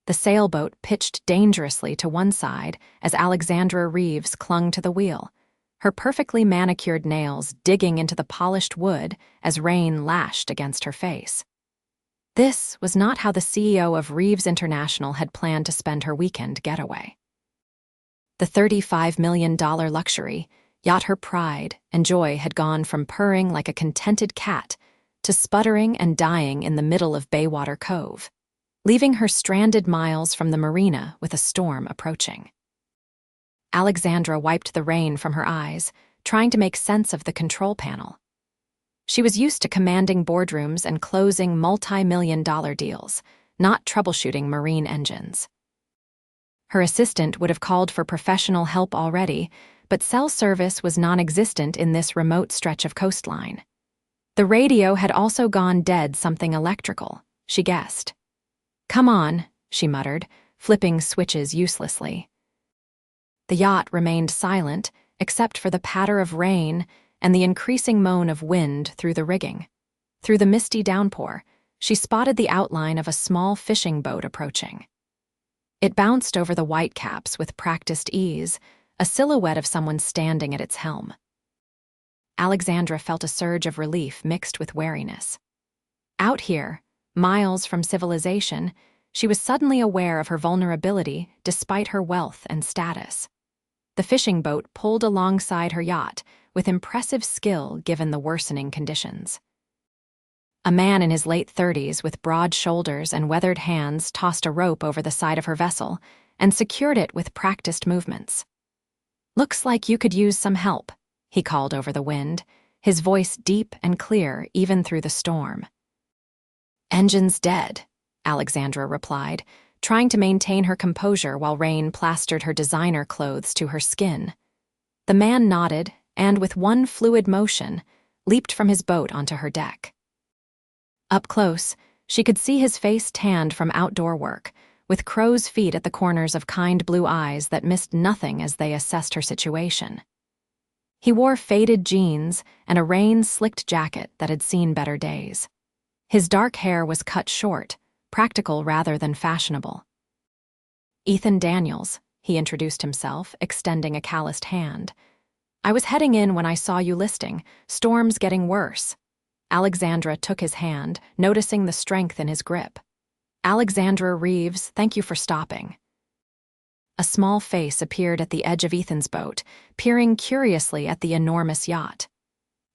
The sailboat pitched dangerously to one side as Alexandra Reeves clung to the wheel, her perfectly manicured nails digging into the polished wood as rain lashed against her face. This was not how the CEO of Reeves International had planned to spend her weekend getaway. The $35 million luxury, yacht her pride and joy had gone from purring like a contented cat to sputtering and dying in the middle of Baywater Cove, leaving her stranded miles from the marina with a storm approaching. Alexandra wiped the rain from her eyes, trying to make sense of the control panel. She was used to commanding boardrooms and closing multi-million-dollar deals, not troubleshooting marine engines. Her assistant would have called for professional help already, but cell service was non-existent in this remote stretch of coastline. The radio had also gone dead, something electrical, she guessed. "Come on," she muttered, flipping switches uselessly. The yacht remained silent, except for the patter of rain and the increasing moan of wind through the rigging. Through the misty downpour, she spotted the outline of a small fishing boat approaching. It bounced over the whitecaps with practiced ease, a silhouette of someone standing at its helm. Alexandra felt a surge of relief mixed with wariness. Out here, miles from civilization, she was suddenly aware of her vulnerability despite her wealth and status. The fishing boat pulled alongside her yacht with impressive skill given the worsening conditions. A man in his late 30s with broad shoulders and weathered hands tossed a rope over the side of her vessel and secured it with practiced movements. "Looks like you could use some help," he called over the wind, his voice deep and clear even through the storm. "Engine's dead," Alexandra replied, trying to maintain her composure while rain plastered her designer clothes to her skin. The man nodded and, with one fluid motion, leaped from his boat onto her deck. Up close, she could see his face tanned from outdoor work, with crow's feet at the corners of kind blue eyes that missed nothing as they assessed her situation. He wore faded jeans and a rain-slicked jacket that had seen better days. His dark hair was cut short, practical rather than fashionable. "Ethan Daniels," he introduced himself, extending a calloused hand. "I was heading in when I saw you listing. Storm's getting worse." Alexandra took his hand, noticing the strength in his grip. "Alexandra Reeves, thank you for stopping." A small face appeared at the edge of Ethan's boat, peering curiously at the enormous yacht.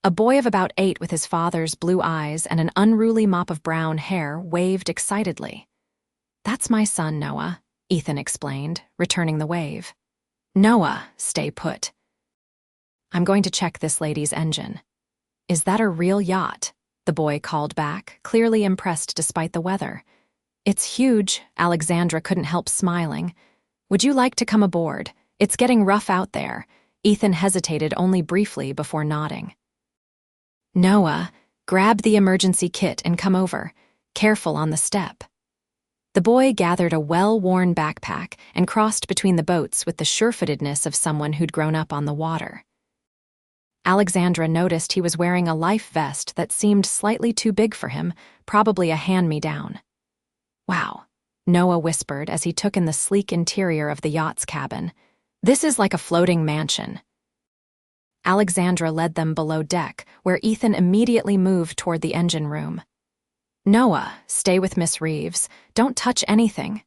A boy of about 8 with his father's blue eyes and an unruly mop of brown hair waved excitedly. "That's my son, Noah," Ethan explained, returning the wave. "Noah, stay put. I'm going to check this lady's engine." "Is that a real yacht?" the boy called back, clearly impressed despite the weather. "It's huge," Alexandra couldn't help smiling. "Would you like to come aboard? It's getting rough out there." Ethan hesitated only briefly before nodding. "Noah, grab the emergency kit and come over. Careful on the step." The boy gathered a well-worn backpack and crossed between the boats with the sure-footedness of someone who'd grown up on the water. Alexandra noticed he was wearing a life vest that seemed slightly too big for him, probably a hand-me-down. "Wow," Noah whispered as he took in the sleek interior of the yacht's cabin. "This is like a floating mansion." Alexandra led them below deck, where Ethan immediately moved toward the engine room. "Noah, stay with Miss Reeves. Don't touch anything."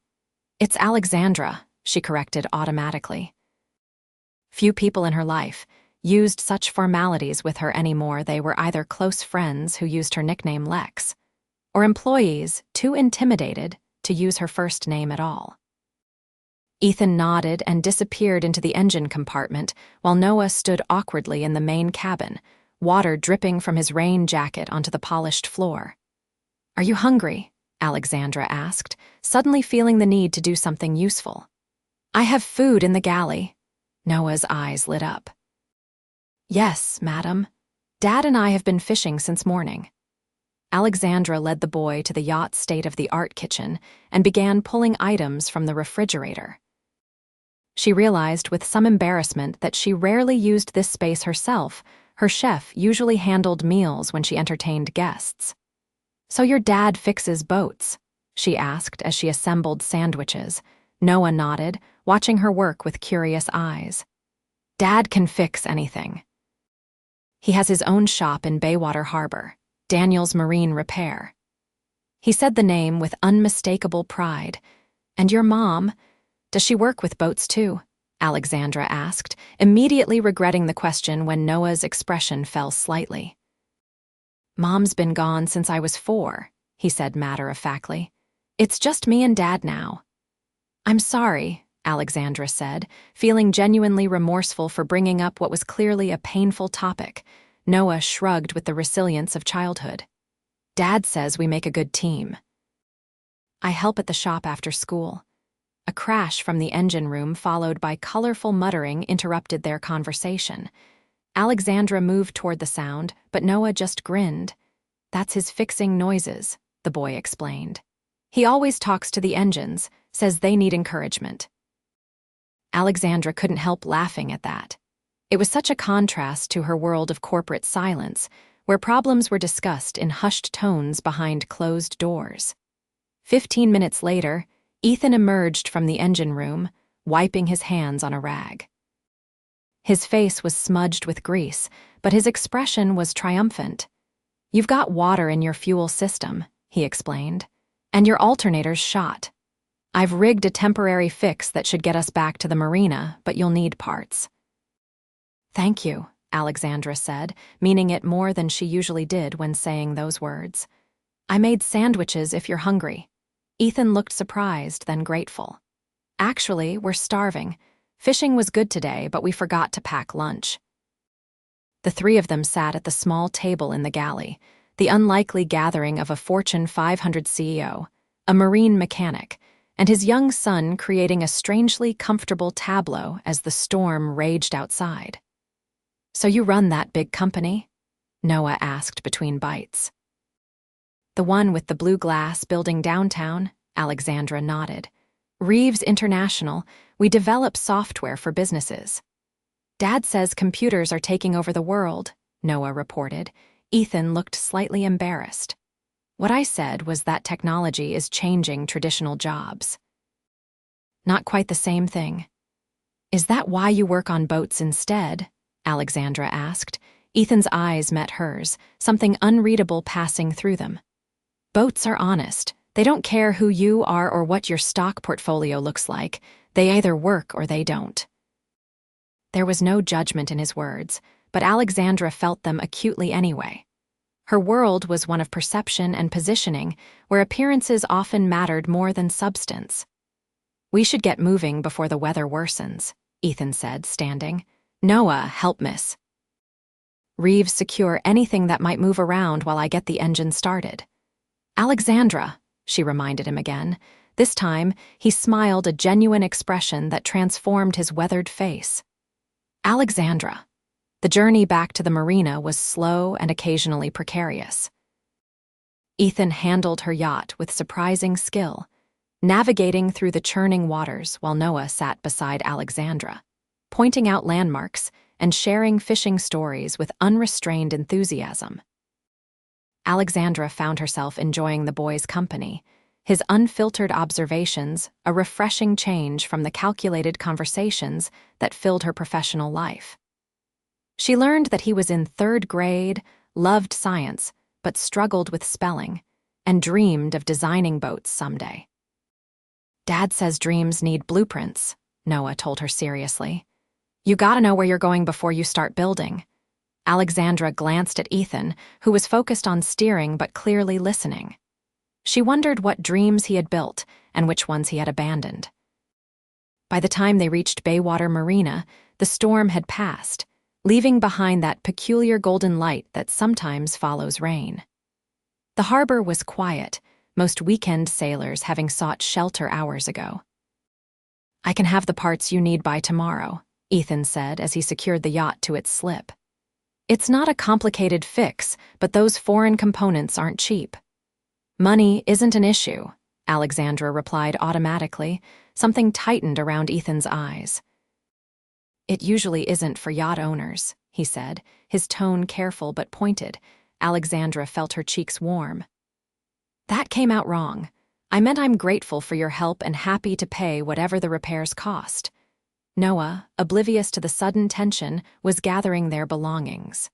"It's Alexandra," she corrected automatically. Few people in her life used such formalities with her anymore. They were either close friends who used her nickname Lex, or employees too intimidated to use her first name at all. Ethan nodded and disappeared into the engine compartment while Noah stood awkwardly in the main cabin, water dripping from his rain jacket onto the polished floor. "Are you hungry?" Alexandra asked, suddenly feeling the need to do something useful. "I have food in the galley." Noah's eyes lit up. "Yes, madam. Dad and I have been fishing since morning." Alexandra led the boy to the yacht's state-of-the-art kitchen and began pulling items from the refrigerator. She realized with some embarrassment that she rarely used this space herself. Her chef usually handled meals when she entertained guests. "So your dad fixes boats?" she asked as she assembled sandwiches. Noah nodded, watching her work with curious eyes. Dad can fix anything. He has his own shop in Baywater Harbor, Daniel's Marine Repair. He said the name with unmistakable pride. And your mom, does she work with boats too? Alexandra asked, immediately regretting the question when Noah's expression fell slightly. Mom's been gone since I was 4, he said matter-of-factly. It's just me and Dad now. I'm sorry, Alexandra said, feeling genuinely remorseful for bringing up what was clearly a painful topic. Noah shrugged with the resilience of childhood. Dad says we make a good team. I help at the shop after school. A crash from the engine room followed by colorful muttering interrupted their conversation. Alexandra moved toward the sound, but Noah just grinned. That's his fixing noises, the boy explained. He always talks to the engines, says they need encouragement. Alexandra couldn't help laughing at that. It was such a contrast to her world of corporate silence, where problems were discussed in hushed tones behind closed doors. 15 minutes later, Ethan emerged from the engine room, wiping his hands on a rag. His face was smudged with grease, but his expression was triumphant. You've got water in your fuel system, he explained, and your alternator's shot. I've rigged a temporary fix that should get us back to the marina, but you'll need parts. Thank you, Alexandra said, meaning it more than she usually did when saying those words. I made sandwiches if you're hungry. Ethan looked surprised, then grateful. Actually, we're starving. Fishing was good today, but we forgot to pack lunch. The three of them sat at the small table in the galley, the unlikely gathering of a Fortune 500 CEO, a marine mechanic, and his young son creating a strangely comfortable tableau as the storm raged outside. So you run that big company? Noah asked between bites. The one with the blue glass building downtown, Alexandra nodded. Reeves International, we develop software for businesses. Dad says computers are taking over the world, Noah reported. Ethan looked slightly embarrassed. What I said was that technology is changing traditional jobs. Not quite the same thing. Is that why you work on boats instead? Alexandra asked. Ethan's eyes met hers, something unreadable passing through them. Boats are honest. They don't care who you are or what your stock portfolio looks like. They either work or they don't. There was no judgment in his words, but Alexandra felt them acutely anyway. Her world was one of perception and positioning, where appearances often mattered more than substance. We should get moving before the weather worsens, Ethan said, standing. Noah, help miss. Reeves, secure anything that might move around while I get the engine started. Alexandra, she reminded him again. This time, he smiled a genuine expression that transformed his weathered face. Alexandra. The journey back to the marina was slow and occasionally precarious. Ethan handled her yacht with surprising skill, navigating through the churning waters while Noah sat beside Alexandra, pointing out landmarks and sharing fishing stories with unrestrained enthusiasm. Alexandra found herself enjoying the boy's company, his unfiltered observations a refreshing change from the calculated conversations that filled her professional life. She learned that he was in 3rd grade, loved science, but struggled with spelling, and dreamed of designing boats someday. Dad says dreams need blueprints, Noah told her seriously. You gotta know where you're going before you start building. Alexandra glanced at Ethan, who was focused on steering but clearly listening. She wondered what dreams he had built and which ones he had abandoned. By the time they reached Baywater Marina, the storm had passed, leaving behind that peculiar golden light that sometimes follows rain. The harbor was quiet, most weekend sailors having sought shelter hours ago. I can have the parts you need by tomorrow, Ethan said as he secured the yacht to its slip. It's not a complicated fix, but those foreign components aren't cheap. Money isn't an issue, Alexandra replied automatically. Something tightened around Ethan's eyes. It usually isn't for yacht owners, he said, his tone careful but pointed. Alexandra felt her cheeks warm. That came out wrong. I meant I'm grateful for your help and happy to pay whatever the repairs cost. Noah, oblivious to the sudden tension, was gathering their belongings.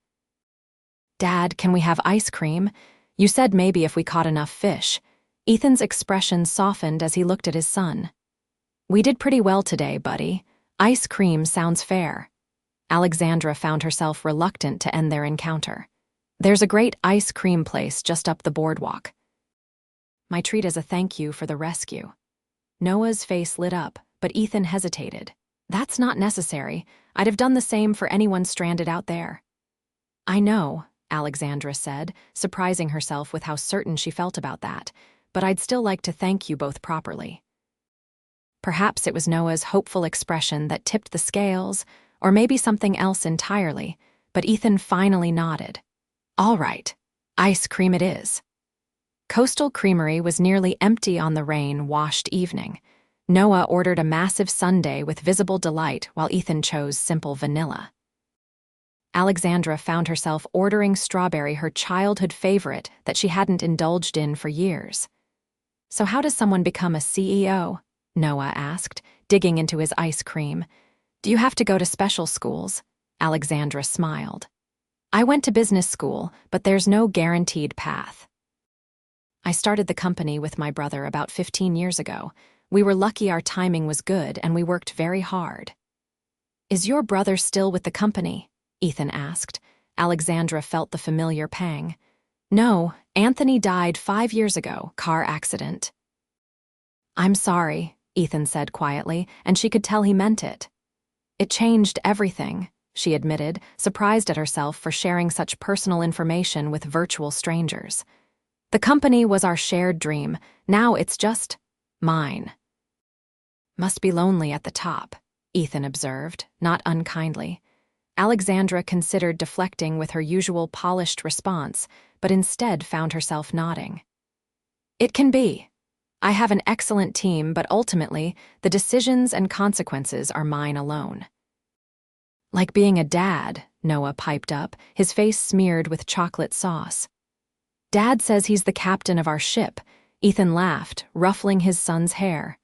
Dad, can we have ice cream? You said maybe if we caught enough fish. Ethan's expression softened as he looked at his son. We did pretty well today, buddy. Ice cream sounds fair. Alexandra found herself reluctant to end their encounter. There's a great ice cream place just up the boardwalk. My treat is a thank you for the rescue. Noah's face lit up, but Ethan hesitated. That's not necessary. I'd have done the same for anyone stranded out there. I know, Alexandra said, surprising herself with how certain she felt about that, but I'd still like to thank you both properly. Perhaps it was Noah's hopeful expression that tipped the scales, or maybe something else entirely, but Ethan finally nodded. All right, ice cream it is. Coastal Creamery was nearly empty on the rain-washed evening. Noah ordered a massive sundae with visible delight while Ethan chose simple vanilla. Alexandra found herself ordering strawberry, her childhood favorite that she hadn't indulged in for years. So how does someone become a CEO? Noah asked, digging into his ice cream. Do you have to go to special schools? Alexandra smiled. I went to business school, but there's no guaranteed path. I started the company with my brother about 15 years ago. We were lucky our timing was good and we worked very hard. Is your brother still with the company? Ethan asked. Alexandra felt the familiar pang. No, Anthony died 5 years ago, car accident. I'm sorry, Ethan said quietly, and she could tell he meant it. It changed everything, she admitted, surprised at herself for sharing such personal information with virtual strangers. The company was our shared dream. Now it's just mine. Must be lonely at the top, Ethan observed, not unkindly. Alexandra considered deflecting with her usual polished response, but instead found herself nodding. It can be. I have an excellent team, but ultimately, the decisions and consequences are mine alone. Like being a dad, Noah piped up, his face smeared with chocolate sauce. Dad says he's the captain of our ship. Ethan laughed, ruffling his son's hair.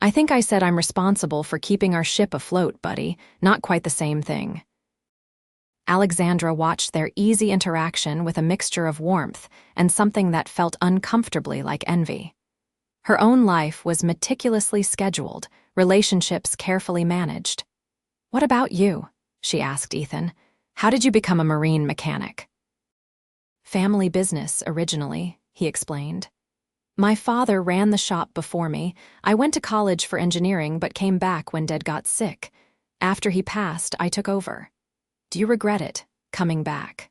I think I said I'm responsible for keeping our ship afloat, buddy. Not quite the same thing. Alexandra watched their easy interaction with a mixture of warmth and something that felt uncomfortably like envy. Her own life was meticulously scheduled, relationships carefully managed. What about you? She asked Ethan. How did you become a marine mechanic? Family business, originally, he explained. My father ran the shop before me. I went to college for engineering but came back when Dad got sick. After he passed, I took over. Do you regret it, coming back?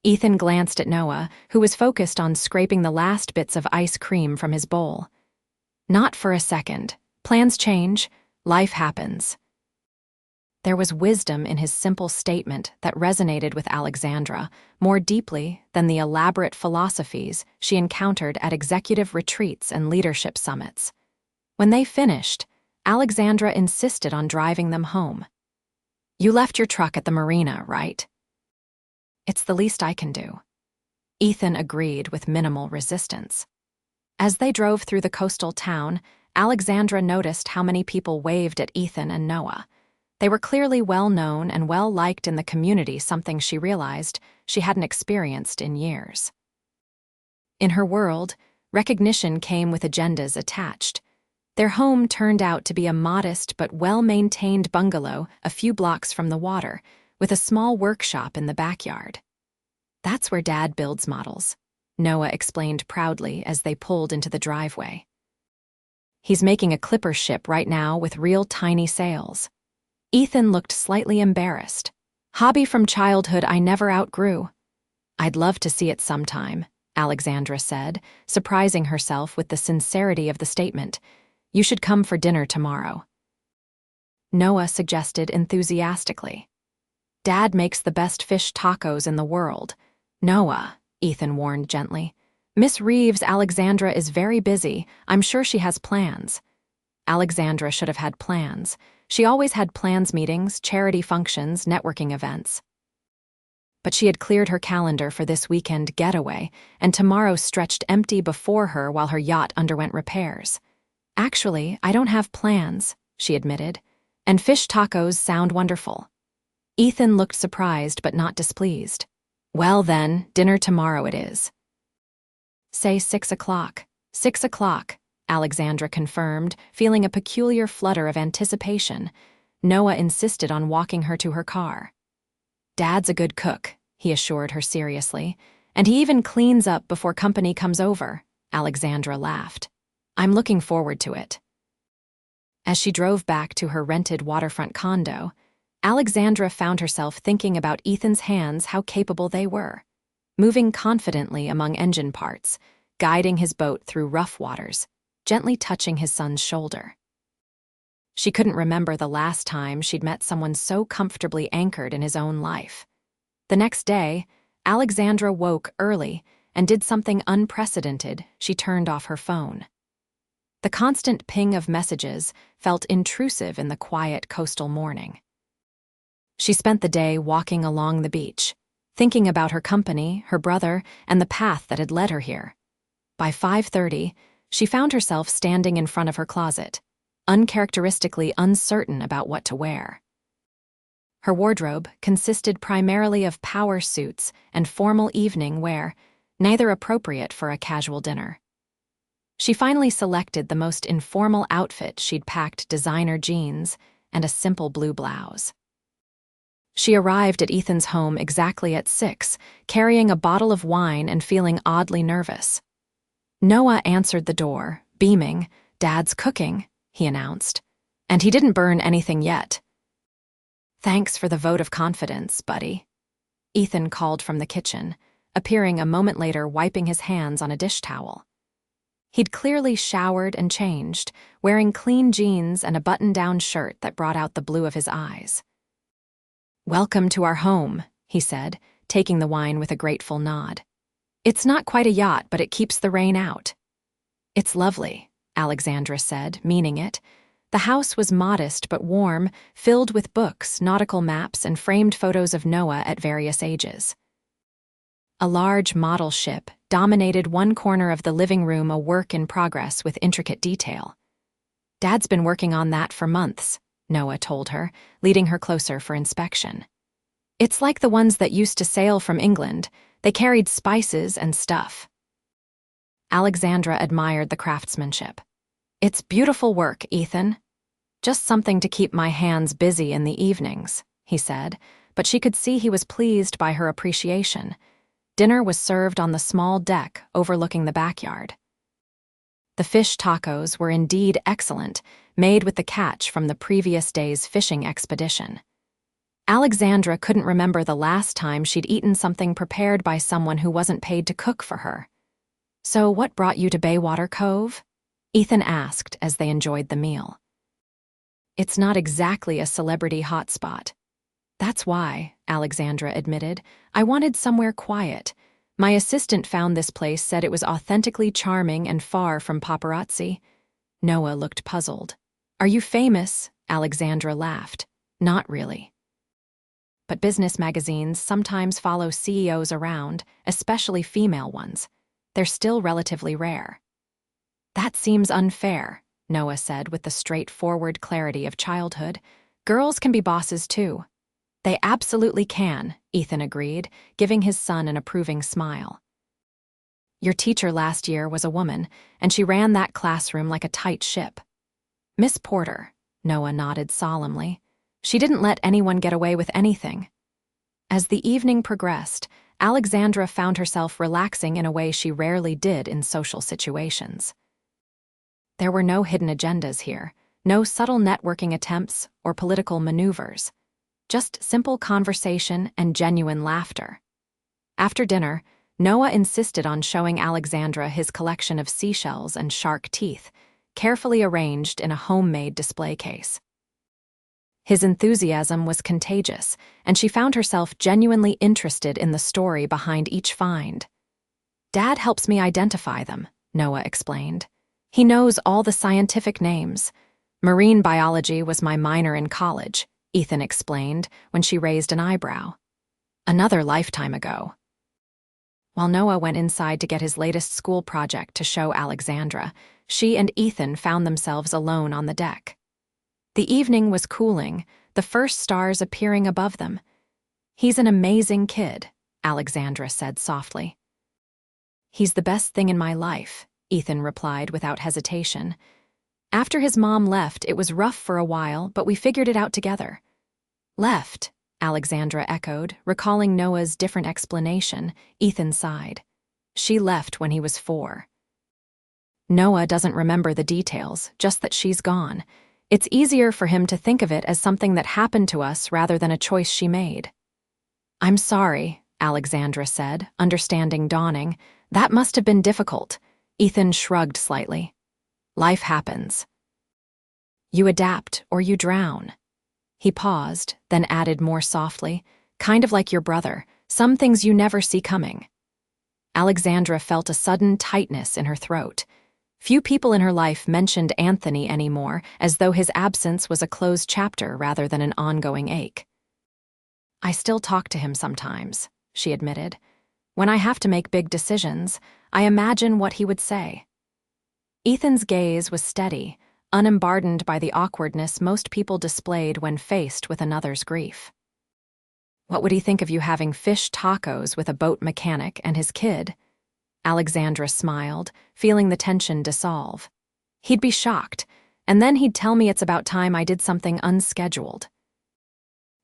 Ethan glanced at Noah, who was focused on scraping the last bits of ice cream from his bowl. Not for a second. Plans change. Life happens. There was wisdom in his simple statement that resonated with Alexandra more deeply than the elaborate philosophies she encountered at executive retreats and leadership summits. When they finished, Alexandra insisted on driving them home. You left your truck at the marina, right? It's the least I can do. Ethan agreed with minimal resistance. As they drove through the coastal town, Alexandra noticed how many people waved at Ethan and Noah. They were clearly well-known and well-liked in the community, something she realized she hadn't experienced in years. In her world, recognition came with agendas attached. Their home turned out to be a modest but well-maintained bungalow a few blocks from the water, with a small workshop in the backyard. That's where Dad builds models, Noah explained proudly as they pulled into the driveway. He's making a clipper ship right now with real tiny sails. Ethan looked slightly embarrassed. Hobby from childhood I never outgrew. I'd love to see it sometime, Alexandra said, surprising herself with the sincerity of the statement. You should come for dinner tomorrow. Noah suggested enthusiastically. Dad makes the best fish tacos in the world. Noah, Ethan warned gently. Miss Reeves, Alexandra is very busy. I'm sure she has plans. Alexandra should have had plans. She always had plans meetings, charity functions, networking events. but she had cleared her calendar for this weekend getaway, and tomorrow stretched empty before her while her yacht underwent repairs. "Actually, I don't have plans," she admitted, "and fish tacos sound wonderful." Ethan looked surprised but not displeased. "Well then, dinner tomorrow it is." "Say 6 o'clock. 6 o'clock," Alexandra confirmed, feeling a peculiar flutter of anticipation. Noah insisted on walking her to her car. "Dad's a good cook," he assured her seriously, "and he even cleans up before company comes over." Alexandra laughed. "I'm looking forward to it." As she drove back to her rented waterfront condo, Alexandra found herself thinking about Ethan's hands, how capable they were, moving confidently among engine parts, guiding his boat through rough waters, gently touching his son's shoulder. She couldn't remember the last time she'd met someone so comfortably anchored in his own life. The next day, Alexandra woke early and did something unprecedented. She turned off her phone. The constant ping of messages felt intrusive in the quiet coastal morning. She spent the day walking along the beach, thinking about her company, her brother, and the path that had led her here. By 5:30, she found herself standing in front of her closet, uncharacteristically uncertain about what to wear. Her wardrobe consisted primarily of power suits and formal evening wear, neither appropriate for a casual dinner. She finally selected the most informal outfit. She'd packed designer jeans and a simple blue blouse. She arrived at Ethan's home exactly at 6, carrying a bottle of wine and feeling oddly nervous. Noah answered the door, beaming. "Dad's cooking," he announced, "and he didn't burn anything yet." "Thanks for the vote of confidence, buddy," Ethan called from the kitchen, appearing a moment later wiping his hands on a dish towel. He'd clearly showered and changed, wearing clean jeans and a button-down shirt that brought out the blue of his eyes. "Welcome to our home," he said, taking the wine with a grateful nod. "It's not quite a yacht, but it keeps the rain out." "It's lovely," Alexandra said, meaning it. The house was modest but warm, filled with books, nautical maps, and framed photos of Noah at various ages. A large model ship dominated one corner of the living room, a work in progress with intricate detail. "Dad's been working on that for months," Noah told her, leading her closer for inspection. "It's like the ones that used to sail from England. They carried spices and stuff." Alexandra admired the craftsmanship. "It's beautiful work, Ethan. Just something to keep my hands busy in the evenings," he said, but she could see he was pleased by her appreciation. Dinner was served on the small deck overlooking the backyard. The fish tacos were indeed excellent, made with the catch from the previous day's fishing expedition. Alexandra couldn't remember the last time she'd eaten something prepared by someone who wasn't paid to cook for her. "So what brought you to Bayswater Cove?" Ethan asked as they enjoyed the meal. "It's not exactly a celebrity hotspot." "That's why," Alexandra admitted. "I wanted somewhere quiet. My assistant found this place, said it was authentically charming and far from paparazzi." Noah looked puzzled. "Are you famous?" Alexandra laughed. "Not really. But business magazines sometimes follow CEOs around, especially female ones. They're still relatively rare." "That seems unfair," Noah said with the straightforward clarity of childhood. "Girls can be bosses too." "They absolutely can," Ethan agreed, giving his son an approving smile. "Your teacher last year was a woman, and she ran that classroom like a tight ship." "Miss Porter," Noah nodded solemnly. "She didn't let anyone get away with anything." As the evening progressed, Alexandra found herself relaxing in a way she rarely did in social situations. There were no hidden agendas here, no subtle networking attempts or political maneuvers. Just simple conversation and genuine laughter. After dinner, Noah insisted on showing Alexandra his collection of seashells and shark teeth, carefully arranged in a homemade display case. His enthusiasm was contagious, and she found herself genuinely interested in the story behind each find. "Dad helps me identify them," Noah explained. "He knows all the scientific names. Marine biology was my minor in college," Ethan explained when she raised an eyebrow. Another lifetime ago. While Noah went inside to get his latest school project to show Alexandra, she and Ethan found themselves alone on the deck. The evening was cooling, the first stars appearing above them. "He's an amazing kid," Alexandra said softly. "He's the best thing in my life," Ethan replied without hesitation. "After his mom left, it was rough for a while, but we figured it out together." "Left," Alexandra echoed, recalling Noah's different explanation. Ethan sighed. "She left when he was 4. Noah doesn't remember the details, just that she's gone. It's easier for him to think of it as something that happened to us rather than a choice she made." "I'm sorry," Alexandra said, understanding dawning. "That must have been difficult." Ethan shrugged slightly. "Life happens. You adapt or you drown." He paused, then added more softly, "Kind of like your brother, some things you never see coming." Alexandra felt a sudden tightness in her throat. Few people in her life mentioned Anthony anymore, as though his absence was a closed chapter rather than an ongoing ache. "I still talk to him sometimes," she admitted. "When I have to make big decisions, I imagine what he would say." Ethan's gaze was steady, unembarrassed by the awkwardness most people displayed when faced with another's grief. "What would he think of you having fish tacos with a boat mechanic and his kid?" Alexandra smiled, feeling the tension dissolve. "He'd be shocked, and then he'd tell me it's about time I did something unscheduled."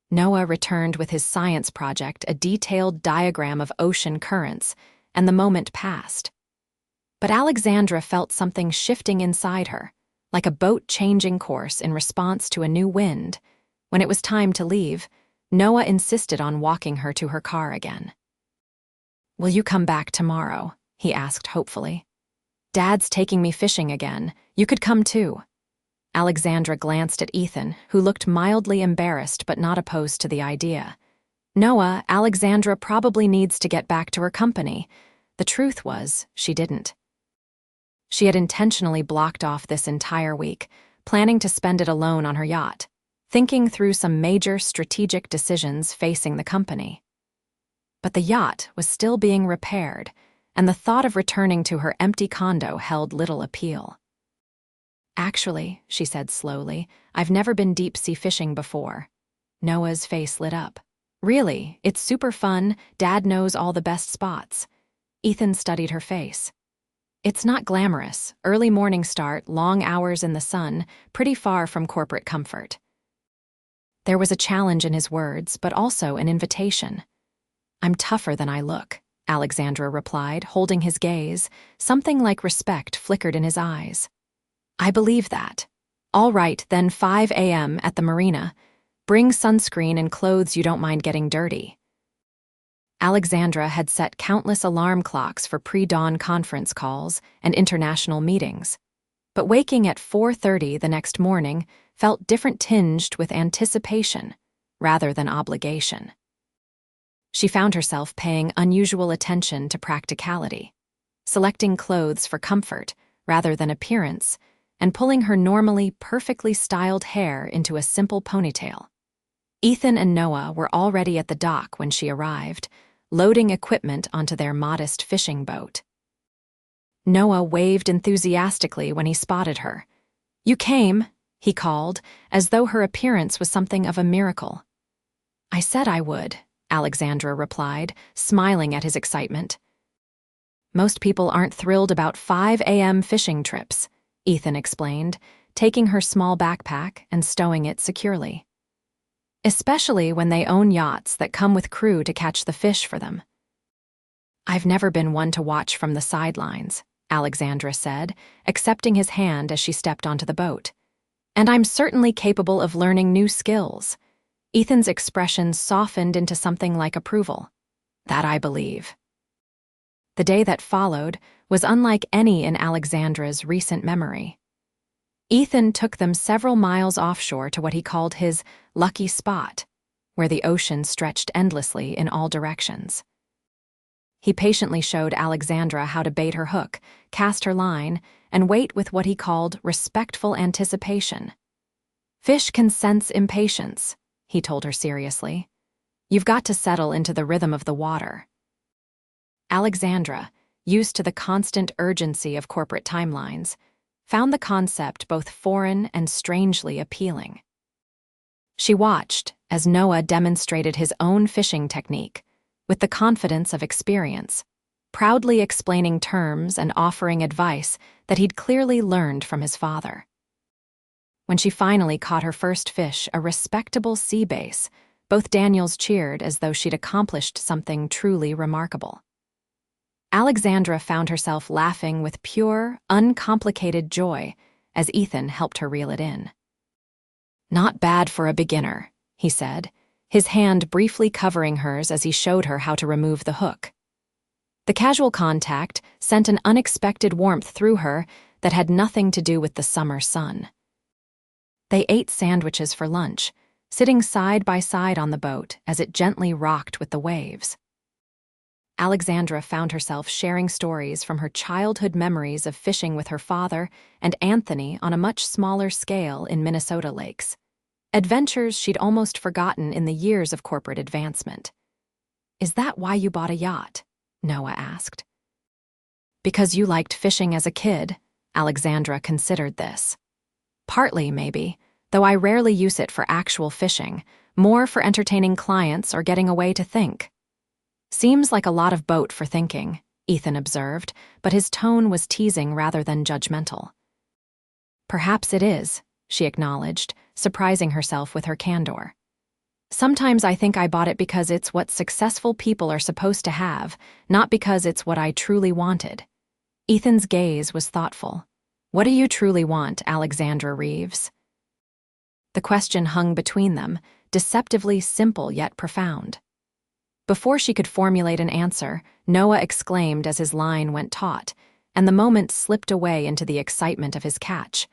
Noah returned with his science project, a detailed diagram of ocean currents, and the moment passed. But Alexandra felt something shifting inside her, like a boat changing course in response to a new wind. When it was time to leave, Noah insisted on walking her to her car again. "Will you come back tomorrow?" he asked hopefully. "Dad's taking me fishing again. You could come too." Alexandra glanced at Ethan, who looked mildly embarrassed but not opposed to the idea. "Noah, Alexandra probably needs to get back to her company." The truth was, she didn't. She had intentionally blocked off this entire week, planning to spend it alone on her yacht, thinking through some major strategic decisions facing the company. But the yacht was still being repaired, and the thought of returning to her empty condo held little appeal. "Actually," she said slowly, "I've never been deep-sea fishing before." Noah's face lit up. "Really? It's super fun. Dad knows all the best spots." Ethan studied her face. "It's not glamorous. Early morning start, long hours in the sun, pretty far from corporate comfort." There was a challenge in his words, but also an invitation. "I'm tougher than I look," Alexandra replied, holding his gaze. Something like respect flickered in his eyes. "I believe that." "All right, then 5 a.m. at the marina. Bring sunscreen and clothes you don't mind getting dirty." Alexandra had set countless alarm clocks for pre-dawn conference calls and international meetings, but waking at 4:30 the next morning felt different, tinged with anticipation rather than obligation. She found herself paying unusual attention to practicality, selecting clothes for comfort rather than appearance, and pulling her normally perfectly styled hair into a simple ponytail. Ethan and Noah were already at the dock when she arrived, loading equipment onto their modest fishing boat. Noah waved enthusiastically when he spotted her. "You came," he called, as though her appearance was something of a miracle. "I said I would," Alexandra replied, smiling at his excitement. "Most people aren't thrilled about 5 a.m. fishing trips," Ethan explained, taking her small backpack and stowing it securely. "Especially when they own yachts that come with crew to catch the fish for them." "I've never been one to watch from the sidelines," Alexandra said, accepting his hand as she stepped onto the boat. "And I'm certainly capable of learning new skills." Ethan's expression softened into something like approval. "That I believe." The day that followed was unlike any in Alexandra's recent memory. Ethan took them several miles offshore to what he called his lucky spot, where the ocean stretched endlessly in all directions. He patiently showed Alexandra how to bait her hook, cast her line, and wait with what he called respectful anticipation. "Fish can sense impatience," he told her seriously. You've got to settle into the rhythm of the water. Alexandra, used to the constant urgency of corporate timelines, found the concept both foreign and strangely appealing. She watched as Noah demonstrated his own fishing technique, with the confidence of experience, proudly explaining terms and offering advice that he'd clearly learned from his father. When she finally caught her first fish, a respectable sea bass, both Daniels cheered as though she'd accomplished something truly remarkable. Alexandra found herself laughing with pure, uncomplicated joy as Ethan helped her reel it in. "Not bad for a beginner," he said, his hand briefly covering hers as he showed her how to remove the hook. The casual contact sent an unexpected warmth through her that had nothing to do with the summer sun. They ate sandwiches for lunch, sitting side by side on the boat as it gently rocked with the waves. Alexandra found herself sharing stories from her childhood memories of fishing with her father and Anthony on a much smaller scale in Minnesota lakes, adventures she'd almost forgotten in the years of corporate advancement. "Is that why you bought a yacht?" Noah asked. "Because you liked fishing as a kid," Alexandra considered this. "Partly, maybe, though I rarely use it for actual fishing, more for entertaining clients or getting away to think." "Seems like a lot of boat for thinking," Ethan observed, but his tone was teasing rather than judgmental. "Perhaps it is," she acknowledged, surprising herself with her candor. "Sometimes I think I bought it because it's what successful people are supposed to have, not because it's what I truly wanted." Ethan's gaze was thoughtful. "What do you truly want, Alexandra Reeves?" The question hung between them, deceptively simple yet profound. Before she could formulate an answer, Noah exclaimed as his line went taut, and the moment slipped away into the excitement of his catch.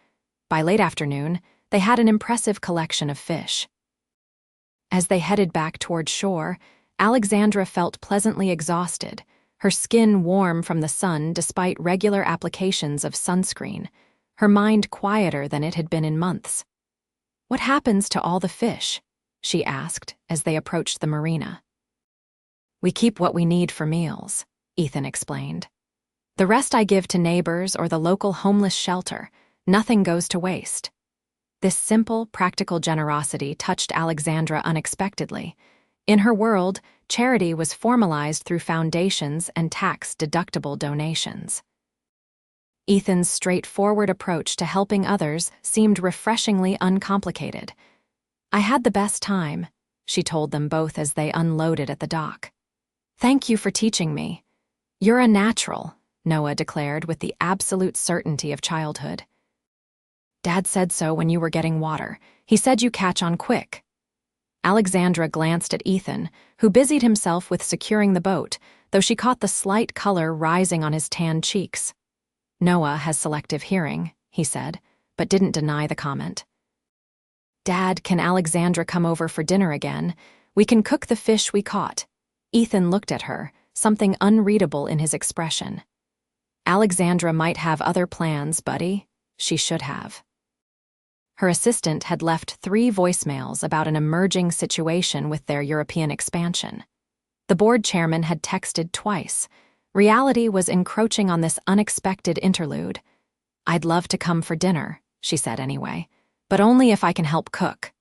By late afternoon, they had an impressive collection of fish. As they headed back toward shore, Alexandra felt pleasantly exhausted, her skin warm from the sun despite regular applications of sunscreen, her mind quieter than it had been in months. "What happens to all the fish?" she asked as they approached the marina. "We keep what we need for meals," Ethan explained. "The rest I give to neighbors or the local homeless shelter. Nothing goes to waste." This simple, practical generosity touched Alexandra unexpectedly. In her world, charity was formalized through foundations and tax-deductible donations. Ethan's straightforward approach to helping others seemed refreshingly uncomplicated. "I had the best time," she told them both as they unloaded at the dock. "Thank you for teaching me." "You're a natural," Noah declared with the absolute certainty of childhood. "Dad said so when you were getting water. He said you catch on quick." Alexandra glanced at Ethan, who busied himself with securing the boat, though she caught the slight color rising on his tanned cheeks. "Noah has selective hearing," he said, but didn't deny the comment. "Dad, can Alexandra come over for dinner again? We can cook the fish we caught." Ethan looked at her, something unreadable in his expression. "Alexandra might have other plans, buddy. She should have." Her assistant had left 3 voicemails about an emerging situation with their European expansion. The board chairman had texted twice. Reality was encroaching on this unexpected interlude. "I'd love to come for dinner," she said anyway, "but only if I can help cook."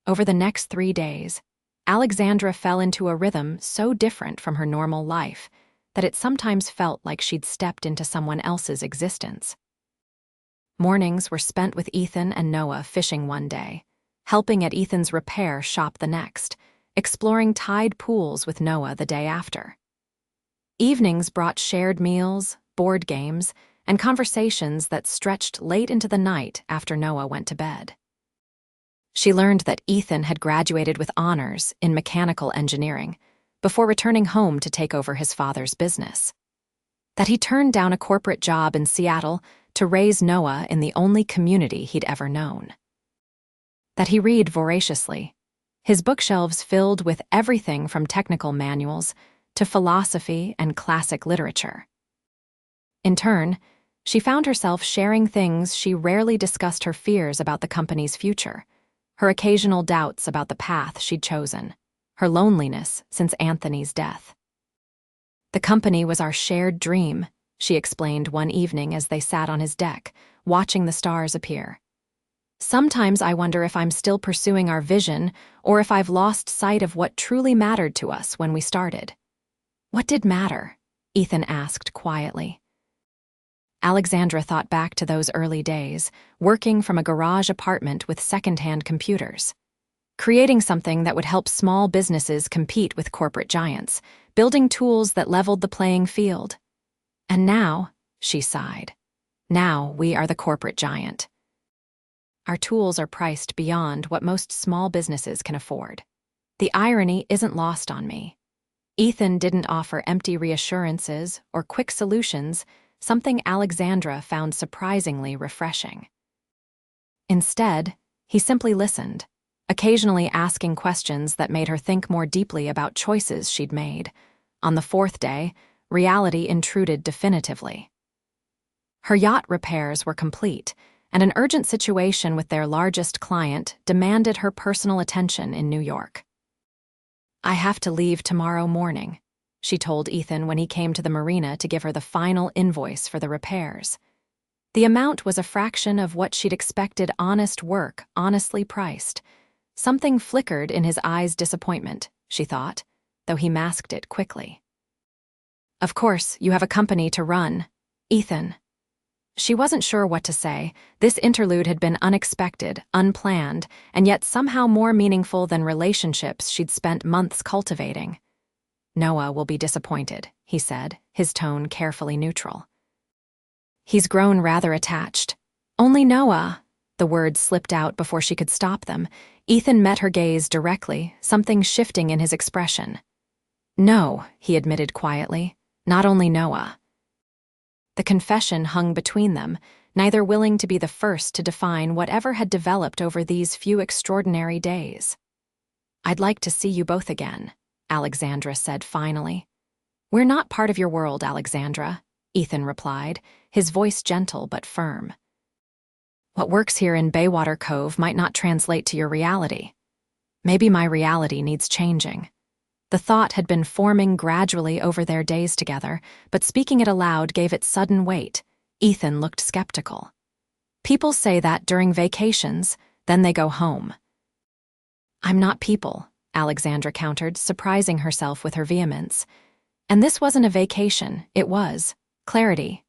Over the next 3 days, Alexandra fell into a rhythm so different from her normal life that it sometimes felt like she'd stepped into someone else's existence. Mornings were spent with Ethan and Noah fishing one day, helping at Ethan's repair shop the next, exploring tide pools with Noah the day after. Evenings brought shared meals, board games, and conversations that stretched late into the night after Noah went to bed. She learned that Ethan had graduated with honors in mechanical engineering before returning home to take over his father's business. That he turned down a corporate job in Seattle to raise Noah in the only community he'd ever known. That he read voraciously, his bookshelves filled with everything from technical manuals to philosophy and classic literature. In turn, she found herself sharing things she rarely discussed: her fears about the company's future, her occasional doubts about the path she'd chosen. her loneliness since Anthony's death. "The company was our shared dream," she explained one evening as they sat on his deck, watching the stars appear. "Sometimes I wonder if I'm still pursuing our vision or if I've lost sight of what truly mattered to us when we started." "What did matter?" Ethan asked quietly. Alexandra thought back to those early days, working from a garage apartment with second-hand computers. Creating something that would help small businesses compete with corporate giants, building tools that leveled the playing field. "And now," she sighed, "now we are the corporate giant. Our tools are priced beyond what most small businesses can afford." The irony isn't lost on me. Ethan didn't offer empty reassurances or quick solutions, something Alexandra found surprisingly refreshing. Instead, he simply listened, occasionally asking questions that made her think more deeply about choices she'd made. On the fourth day, reality intruded definitively. Her yacht repairs were complete, and an urgent situation with their largest client demanded her personal attention in New York. "I have to leave tomorrow morning," she told Ethan when he came to the marina to give her the final invoice for the repairs. The amount was a fraction of what she'd expected honest work honestly priced. Something flickered in his eyes' disappointment, she thought, though he masked it quickly. "Of course, you have a company to run, Ethan." She wasn't sure what to say. This interlude had been unexpected, unplanned, and yet somehow more meaningful than relationships she'd spent months cultivating. "Noah will be disappointed," he said, his tone carefully neutral. "He's grown rather attached." "Only Noah." The words slipped out before she could stop them. Ethan met her gaze directly, something shifting in his expression. "No," he admitted quietly, "not only Noah." The confession hung between them, neither willing to be the first to define whatever had developed over these few extraordinary days. "I'd like to see you both again," Alexandra said finally. "We're not part of your world, Alexandra," Ethan replied, his voice gentle but firm. "What works here in Baywater Cove might not translate to your reality. Maybe my reality needs changing." The thought had been forming gradually over their days together, but speaking it aloud gave it sudden weight. Ethan looked skeptical. "People say that during vacations, then they go home." "I'm not people," Alexandra countered, surprising herself with her vehemence. And this wasn't a vacation, it was clarity.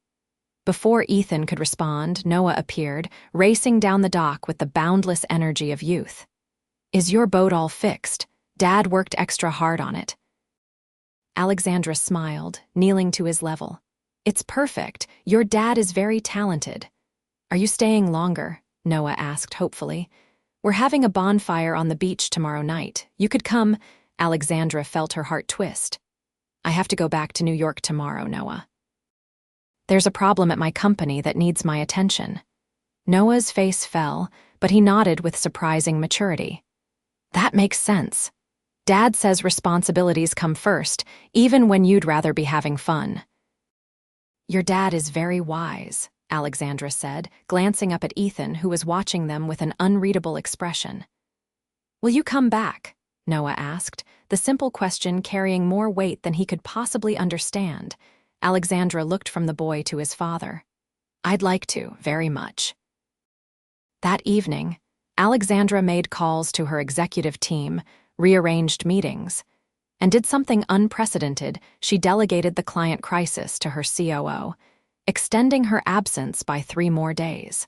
Before Ethan could respond, Noah appeared, racing down the dock with the boundless energy of youth. "Is your boat all fixed? Dad worked extra hard on it." Alexandra smiled, kneeling to his level. "It's perfect. Your dad is very talented." "Are you staying longer?" Noah asked hopefully. "We're having a bonfire on the beach tomorrow night. You could come." Alexandra felt her heart twist. "I have to go back to New York tomorrow, Noah. There's a problem at my company that needs my attention." Noah's face fell, but he nodded with surprising maturity. "That makes sense. Dad says responsibilities come first, even when you'd rather be having fun." "Your dad is very wise," Alexandra said, glancing up at Ethan, who was watching them with an unreadable expression. "Will you come back?" Noah asked, the simple question carrying more weight than he could possibly understand. Alexandra looked from the boy to his father. "I'd like to, very much." That evening, Alexandra made calls to her executive team, rearranged meetings, and did something unprecedented. She delegated the client crisis to her COO, extending her absence by 3 more days.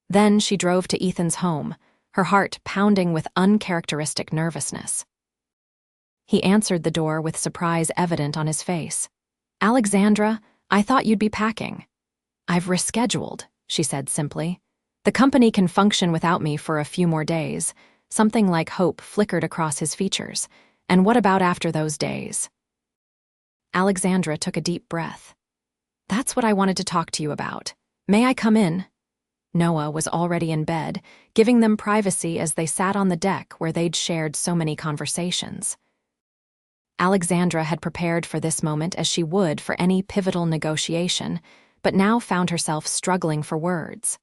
Then she drove to Ethan's home, her heart pounding with uncharacteristic nervousness. He answered the door with surprise evident on his face. "Alexandra, I thought you'd be packing." "I've rescheduled," she said simply. "The company can function without me for a few more days." Something like hope flickered across his features. "And what about after those days?" Alexandra took a deep breath. "That's what I wanted to talk to you about. May I come in?" Noah was already in bed, giving them privacy as they sat on the deck where they'd shared so many conversations. Alexandra had prepared for this moment as she would for any pivotal negotiation, but now found herself struggling for words.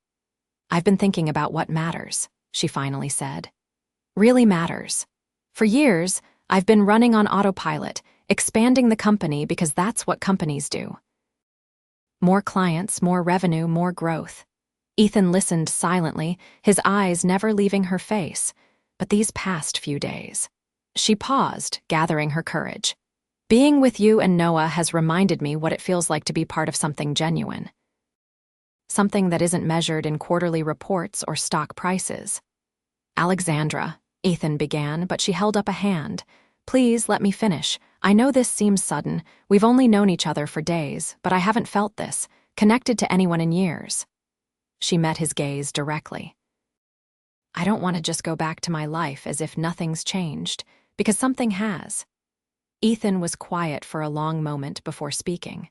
"I've been thinking about what matters," she finally said. "Really matters. For years, I've been running on autopilot, expanding the company because that's what companies do. More clients, more revenue, more growth. Ethan listened silently, his eyes never leaving her face. But these past few days. She paused, gathering her courage. Being with you and Noah has reminded me what it feels like to be part of something genuine. Something that isn't measured in quarterly reports or stock prices. Alexandra, Ethan began, but she held up a hand. Please let me finish. I know this seems sudden. We've only known each other for days, but I haven't felt this, connected to anyone in years. She met his gaze directly. I don't want to just go back to my life as if nothing's changed, because something has. Ethan was quiet for a long moment before speaking.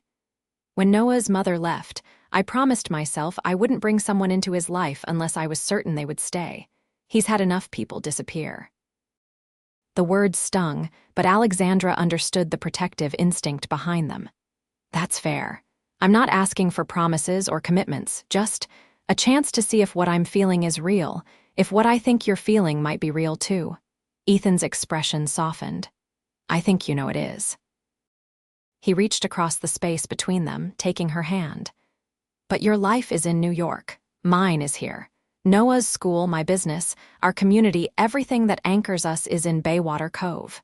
When Noah's mother left, I promised myself I wouldn't bring someone into his life unless I was certain they would stay. He's had enough people disappear. The words stung, but Alexandra understood the protective instinct behind them. That's fair. I'm not asking for promises or commitments, just a chance to see if what I'm feeling is real, if what I think you're feeling might be real too. Ethan's expression softened. I think you know it is. He reached across the space between them, taking her hand. But your life is in New York. Mine is here. Noah's school, my business, our community, everything that anchors us is in Baywater Cove.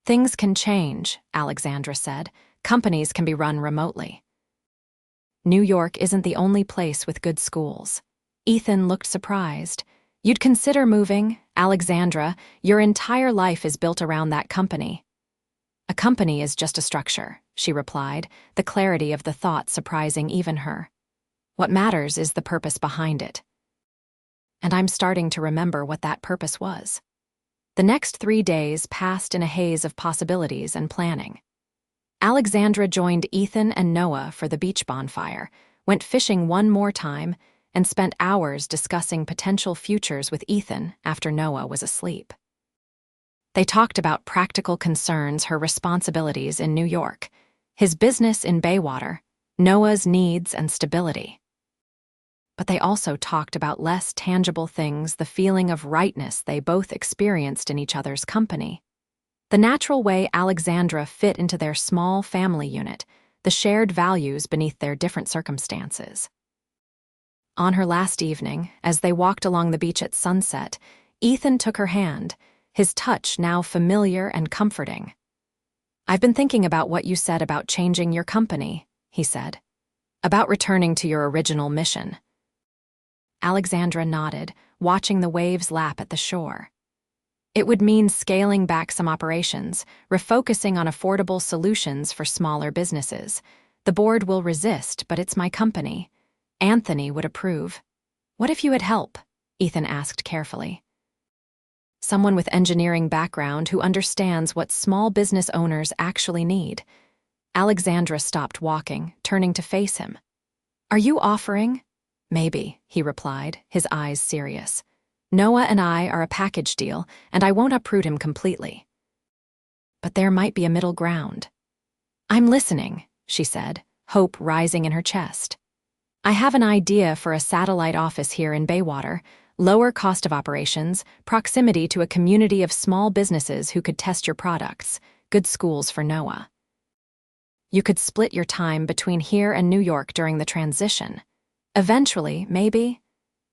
Things can change, Alexandra said. Companies can be run remotely. New York isn't the only place with good schools. Ethan looked surprised. You'd consider moving, Alexandra. Your entire life is built around that company. A company is just a structure, she replied, the clarity of the thought surprising even her. What matters is the purpose behind it. And I'm starting to remember what that purpose was. The next 3 days passed in a haze of possibilities and planning. Alexandra joined Ethan and Noah for the beach bonfire, went fishing one more time, and spent hours discussing potential futures with Ethan after Noah was asleep. They talked about practical concerns, her responsibilities in New York, his business in Baywater, Noah's needs and stability. But they also talked about less tangible things, the feeling of rightness they both experienced in each other's company. The natural way Alexandra fit into their small family unit, the shared values beneath their different circumstances. On her last evening, as they walked along the beach at sunset, Ethan took her hand, his touch now familiar and comforting. I've been thinking about what you said about changing your company, he said. About returning to your original mission. Alexandra nodded, watching the waves lap at the shore. It would mean scaling back some operations, refocusing on affordable solutions for smaller businesses. The board will resist, but it's my company. Anthony would approve. What if you had help? Ethan asked carefully. Someone with engineering background who understands what small business owners actually need. Alexandra stopped walking, turning to face him. Are you offering? Maybe, he replied, his eyes serious. Noah and I are a package deal, and I won't uproot him completely. But there might be a middle ground. I'm listening, she said, hope rising in her chest. I have an idea for a satellite office here in Baywater, lower cost of operations, proximity to a community of small businesses who could test your products, good schools for Noah. You could split your time between here and New York during the transition. Eventually, maybe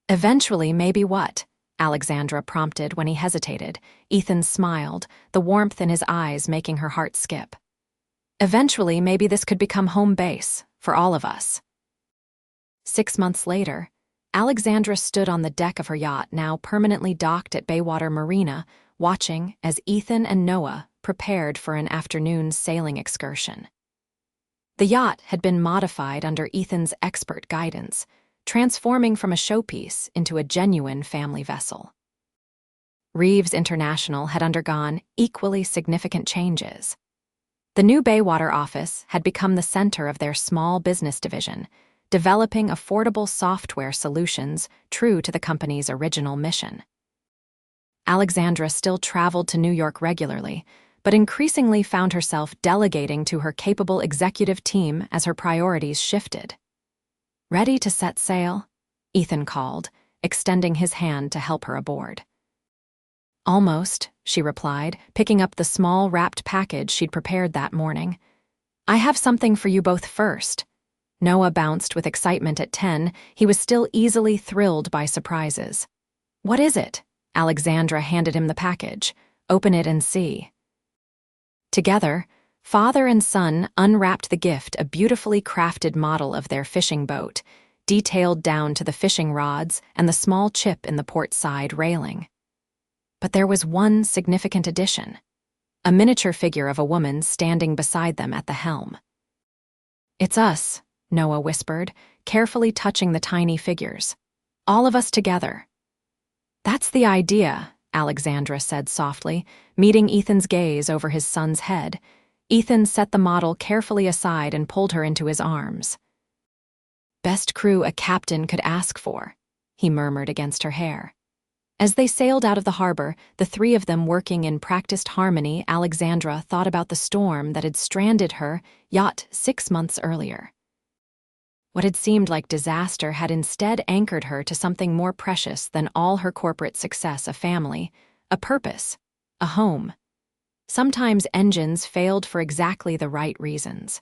what? Alexandra prompted when he hesitated. Ethan smiled, the warmth in his eyes making her heart skip. Eventually, maybe this could become home base for all of us. 6 months later, Alexandra stood on the deck of her yacht, now permanently docked at Baywater Marina, watching as Ethan and Noah prepared for an afternoon sailing excursion. The yacht had been modified under Ethan's expert guidance, transforming from a showpiece into a genuine family vessel. Reeves International had undergone equally significant changes. The new Baywater office had become the center of their small business division, developing affordable software solutions true to the company's original mission. Alexandra still traveled to New York regularly, but increasingly found herself delegating to her capable executive team as her priorities shifted. Ready to set sail? Ethan called, extending his hand to help her aboard. Almost, she replied, picking up the small wrapped package she'd prepared that morning. I have something for you both first. Noah bounced with excitement at 10. He was still easily thrilled by surprises. What is it? Alexandra handed him the package. Open it and see. Together, father and son unwrapped the gift, a beautifully crafted model of their fishing boat, detailed down to the fishing rods and the small chip in the port side railing. But there was one significant addition: a miniature figure of a woman standing beside them at the helm. It's us, Noah whispered, carefully touching the tiny figures. All of us together. That's the idea, Alexandra said softly, meeting Ethan's gaze over his son's head. Ethan set the model carefully aside and pulled her into his arms. Best crew a captain could ask for, he murmured against her hair. As they sailed out of the harbor, the three of them working in practiced harmony, Alexandra thought about the storm that had stranded her yacht 6 months earlier. What had seemed like disaster had instead anchored her to something more precious than all her corporate success: a family, a purpose, a home. Sometimes engines failed for exactly the right reasons.